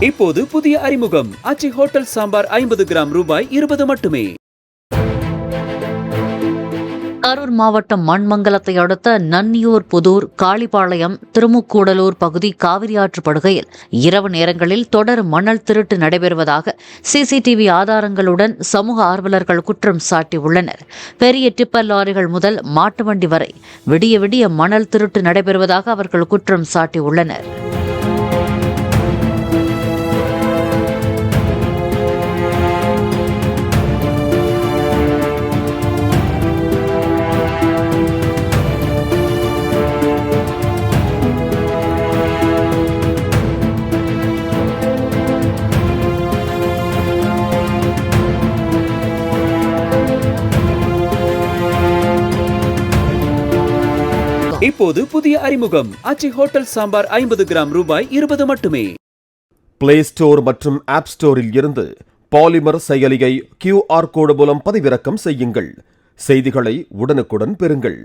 இப்போது புதிய அறிமுகம் ஆச்சி ஹோட்டல் சாம்பார் 50 கிராம் ரூபாய் 20 மட்டுமே. கரூர் மாவட்டம் மண்மங்கலத்தை அடுத்த நன்னியூர், புதூர், காளிபாளையம், திருமுக்கூடலூர் பகுதி காவிரி ஆற்று படுகையில் இரவு நேரங்களில் தொடர் மணல் திருட்டு நடைபெறுவதாக சிசிடிவி ஆதாரங்களுடன் சமூக ஆர்வலர்கள் குற்றம் சாட்டியுள்ளனர். பெரிய டிப்பர் லாரிகள் முதல் மாட்டு வண்டி வரை விடிய விடிய மணல் திருட்டு நடைபெறுவதாக அவர்கள் குற்றம் சாட்டியுள்ளனர். இப்போது புதிய அறிமுகம் ஆச்சி ஹோட்டல் சாம்பார் 50 கிராம் ரூபாய் 20 மட்டுமே. பிளே ஸ்டோர் மற்றும் ஆப் ஸ்டோரில் இருந்து பாலிமர் செயலியை QR கோடு மூலம் பதிவிறக்கம் செய்யுங்கள். செய்திகளை உடனுக்குடன் பெறுங்கள்.